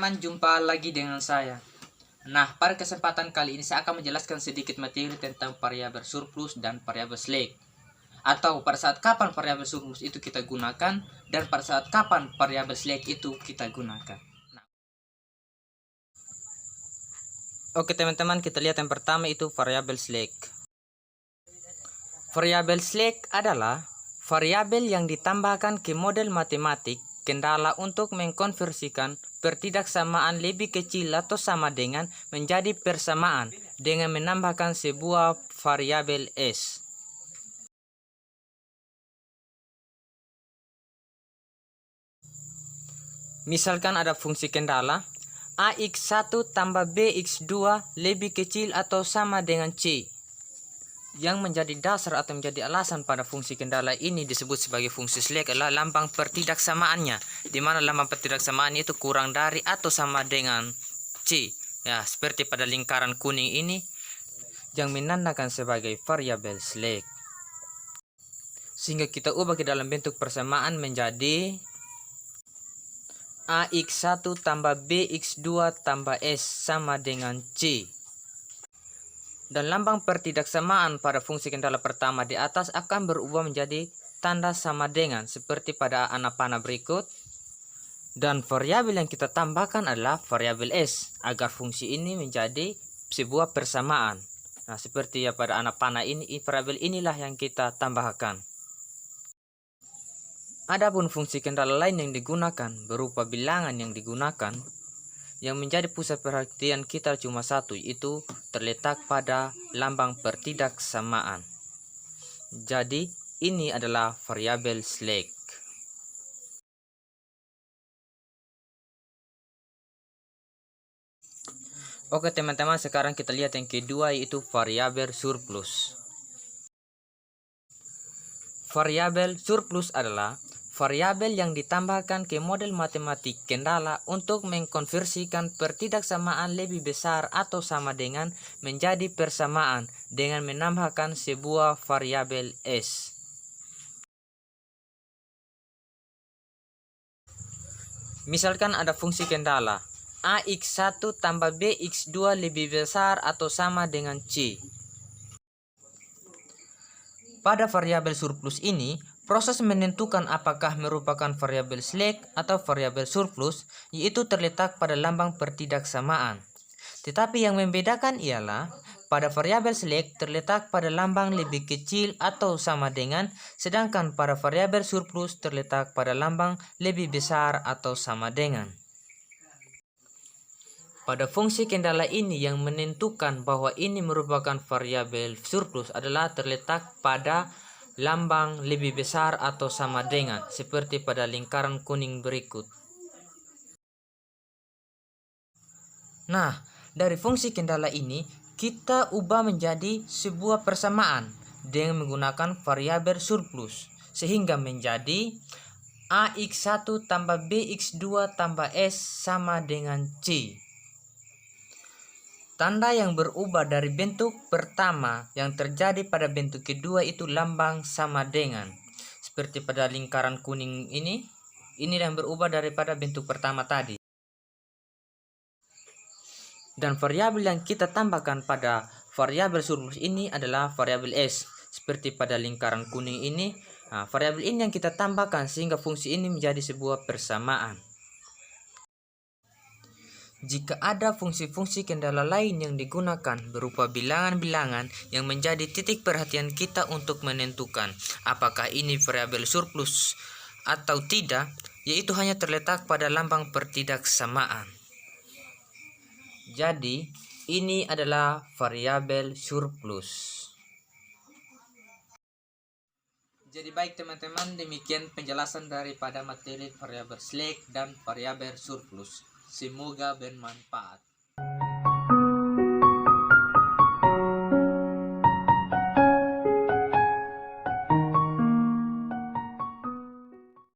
teman-teman, jumpa lagi dengan saya. Nah, pada kesempatan kali ini saya akan menjelaskan sedikit materi tentang variabel surplus dan variabel slack. Atau pada saat kapan variabel surplus itu kita gunakan dan pada saat kapan variabel slack itu kita gunakan. Oke teman-teman, kita lihat yang pertama itu variabel slack. Variabel slack adalah variabel yang ditambahkan ke model matematik kendala untuk mengkonversikan pertidaksamaan lebih kecil atau sama dengan menjadi persamaan dengan menambahkan sebuah variabel S. Misalkan ada fungsi kendala AX1 tambah BX2 lebih kecil atau sama dengan C. Yang menjadi dasar atau menjadi alasan pada fungsi kendala ini disebut sebagai fungsi slack adalah lambang pertidaksamaannya, di mana lambang pertidaksamaannya itu kurang dari atau sama dengan C. Ya, seperti pada lingkaran kuning ini yang menandakan sebagai variabel slack. Sehingga kita ubah ke dalam bentuk persamaan menjadi AX1 tambah BX2 tambah S sama dengan C. Dan lambang pertidaksamaan pada fungsi kendala pertama di atas akan berubah menjadi tanda sama dengan seperti pada anak panah berikut. Dan variabel yang kita tambahkan adalah variabel S agar fungsi ini menjadi sebuah persamaan. Nah, seperti ya pada anak panah ini, variabel inilah yang kita tambahkan. Adapun fungsi kendala lain yang digunakan berupa bilangan yang digunakan, yang menjadi pusat perhatian kita cuma satu, yaitu terletak pada lambang pertidaksamaan. Jadi ini adalah variabel slack. Oke teman-teman, sekarang kita lihat yang kedua, yaitu variabel surplus. Variabel surplus adalah variabel yang ditambahkan ke model matematik kendala untuk mengkonversikan pertidaksamaan lebih besar atau sama dengan menjadi persamaan dengan menambahkan sebuah variabel S. Misalkan ada fungsi kendala AX1 tambah BX2 lebih besar atau sama dengan C. Pada variabel surplus ini, proses menentukan apakah merupakan variabel slack atau variabel surplus yaitu terletak pada lambang pertidaksamaan. Tetapi yang membedakan ialah pada variabel slack terletak pada lambang lebih kecil atau sama dengan, sedangkan pada variabel surplus terletak pada lambang lebih besar atau sama dengan. Pada fungsi kendala ini yang menentukan bahwa ini merupakan variabel surplus adalah terletak pada lambang lebih besar atau sama dengan seperti pada lingkaran kuning berikut. Nah, dari fungsi kendala ini kita ubah menjadi sebuah persamaan dengan menggunakan variabel surplus sehingga menjadi AX1 tambah BX2 tambah S sama dengan C. Tanda yang berubah dari bentuk pertama yang terjadi pada bentuk kedua itu lambang sama dengan. Seperti pada lingkaran kuning ini yang berubah daripada bentuk pertama tadi. Dan variabel yang kita tambahkan pada variabel surplus ini adalah variabel S. Seperti pada lingkaran kuning ini, variabel ini yang kita tambahkan sehingga fungsi ini menjadi sebuah persamaan. Jika ada fungsi-fungsi kendala lain yang digunakan berupa bilangan-bilangan yang menjadi titik perhatian kita untuk menentukan apakah ini variabel surplus atau tidak, yaitu hanya terletak pada lambang pertidaksamaan. Jadi, ini adalah variabel surplus. Jadi baik teman-teman, demikian penjelasan daripada materi variabel slack dan variabel surplus. Semoga bermanfaat.